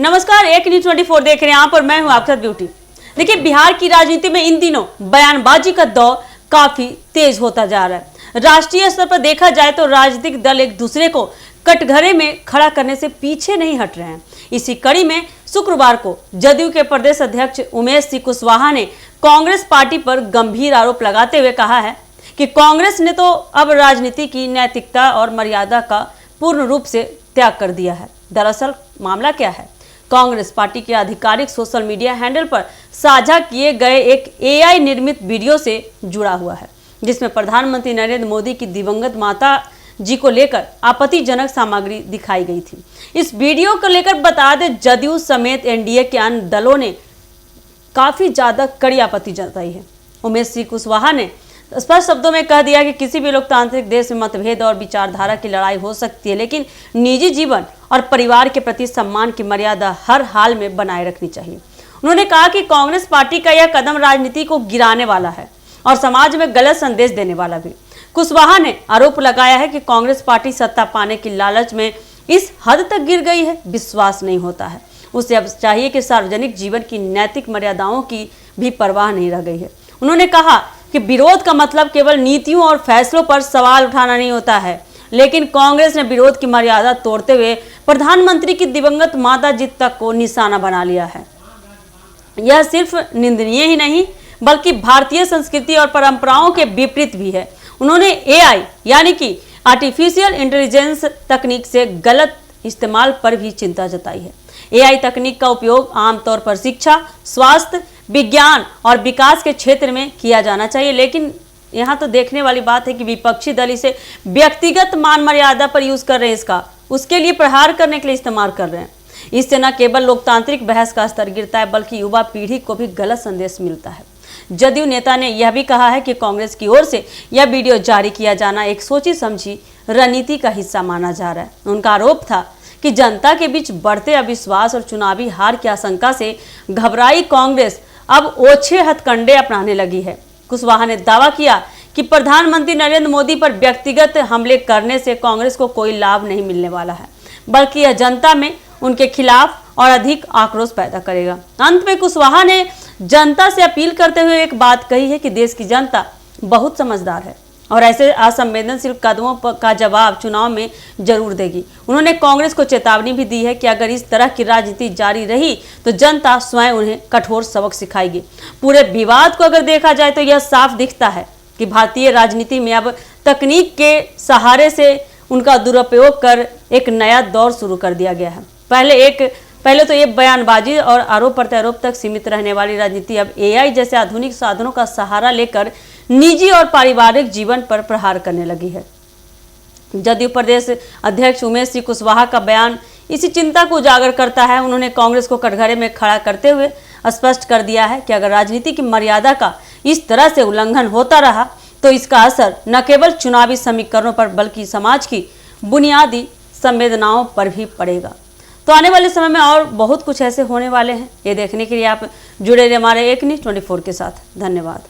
नमस्कार, एक न्यूज 24 देख रहे हैं आप और मैं हूं आपके साथ ब्यूटी। देखिए, बिहार की राजनीति में इन दिनों बयानबाजी का दौर काफी तेज होता जा रहा है। राष्ट्रीय स्तर पर देखा जाए तो राजनीतिक दल एक दूसरे को कटघरे में खड़ा करने से पीछे नहीं हट रहे हैं। इसी कड़ी में शुक्रवार को जदयू के प्रदेश अध्यक्ष उमेश सिंह कुशवाहा ने कांग्रेस पार्टी पर गंभीर आरोप लगाते हुए कहा है कि कांग्रेस ने तो अब राजनीति की नैतिकता और मर्यादा का पूर्ण रूप से त्याग कर दिया है। दरअसल मामला क्या है? कांग्रेस पार्टी के आधिकारिक सोशल मीडिया हैंडल पर साझा किए गए एक एआई निर्मित वीडियो से जुड़ा हुआ है, जिसमें प्रधानमंत्री नरेंद्र मोदी की दिवंगत माता जी को लेकर आपत्तिजनक सामग्री दिखाई गई थी। इस वीडियो को लेकर बता दें, जदयू समेत एनडीए के अन्य दलों ने काफी ज्यादा कड़ी आपत्ति जताई है। उमेश सिंह कुशवाहा ने स्पष्ट शब्दों में कह दिया कि किसी भी लोकतांत्रिक देश में मतभेद और विचारधारा की लड़ाई हो सकती है, लेकिन निजी जीवन और परिवार के प्रति सम्मान की मर्यादा हर हाल में बनाए रखनी चाहिए। उन्होंने कहा कि कांग्रेस पार्टी का यह कदम राजनीति को गिराने वाला है और समाज में गलत संदेश देने वाला भी। कुशवाहा ने आरोप लगाया है कि कांग्रेस पार्टी सत्ता पाने की लालच में इस हद तक गिर गई है, विश्वास नहीं होता है। उसे अब चाहिए कि सार्वजनिक जीवन की नैतिक मर्यादाओं की भी परवाह नहीं रह गई है। उन्होंने कहा कि विरोध का मतलब केवल नीतियों और फैसलों पर सवाल उठाना नहीं होता है, लेकिन कांग्रेस ने विरोध की मर्यादा तोड़ते हुए प्रधानमंत्री की दिवंगत माता जी तक को निशाना बना लिया है। यह सिर्फ निंदनीय ही नहीं बल्कि भारतीय संस्कृति और परंपराओं के विपरीत भी है। उन्होंने एआई यानी कि आर्टिफिशियल इंटेलिजेंस तकनीक से गलत इस्तेमाल पर भी चिंता जताई है। एआई तकनीक का उपयोग आमतौर पर शिक्षा, स्वास्थ्य, विज्ञान और विकास के क्षेत्र में किया जाना चाहिए, लेकिन यहाँ तो देखने वाली बात है कि विपक्षी दल इसे व्यक्तिगत मान मर्यादा पर यूज कर रहे हैं, उसके लिए प्रहार करने के लिए इस्तेमाल कर रहे हैं। इससे न केवल लोकतांत्रिक बहस का स्तर गिरता है बल्कि युवा पीढ़ी को भी गलत संदेश मिलता है। जदयू नेता ने यह भी कहा है कि कांग्रेस की ओर से यह वीडियो जारी किया जाना एक सोची समझी रणनीति का हिस्सा माना जा रहा है। उनका आरोप था कि जनता के बीच बढ़ते अविश्वास और चुनावी हार की आशंका से घबराई कांग्रेस अब ओछे हथकंडे अपनाने लगी है। कुशवाहा ने दावा किया कि प्रधानमंत्री नरेंद्र मोदी पर व्यक्तिगत हमले करने से कांग्रेस को कोई लाभ नहीं मिलने वाला है, बल्कि यह जनता में उनके खिलाफ और अधिक आक्रोश पैदा करेगा। अंत में कुशवाहा ने जनता से अपील करते हुए एक बात कही है कि देश की जनता बहुत समझदार है और ऐसे असंवेदनशील कदमों का जवाब चुनाव में जरूर देगी। उन्होंने कांग्रेस को चेतावनी भी दी है कि अगर इस तरह की राजनीति जारी रही तो जनता स्वयं उन्हें कठोर सबक सिखाएगी। पूरे विवाद को अगर देखा जाए तो यह साफ दिखता है कि भारतीय राजनीति में अब तकनीक के सहारे से उनका दुरुपयोग कर एक नया दौर शुरू कर दिया गया है। पहले तो ये बयानबाजी और आरोप प्रत्यारोप तक सीमित रहने वाली राजनीति अब एआई जैसे आधुनिक साधनों का सहारा लेकर निजी और पारिवारिक जीवन पर प्रहार करने लगी है। जदयू प्रदेश अध्यक्ष उमेश सिंह कुशवाहा का बयान इसी चिंता को उजागर करता है। उन्होंने कांग्रेस को कटघरे में खड़ा करते हुए स्पष्ट कर दिया है कि अगर राजनीति की मर्यादा का इस तरह से उल्लंघन होता रहा तो इसका असर न केवल चुनावी समीकरणों पर बल्कि समाज की बुनियादी संवेदनाओं पर भी पड़ेगा। तो आने वाले समय में और बहुत कुछ ऐसे होने वाले हैं। ये देखने के लिए आप जुड़े रहिए हमारे एक न्यूज 24 के साथ। धन्यवाद।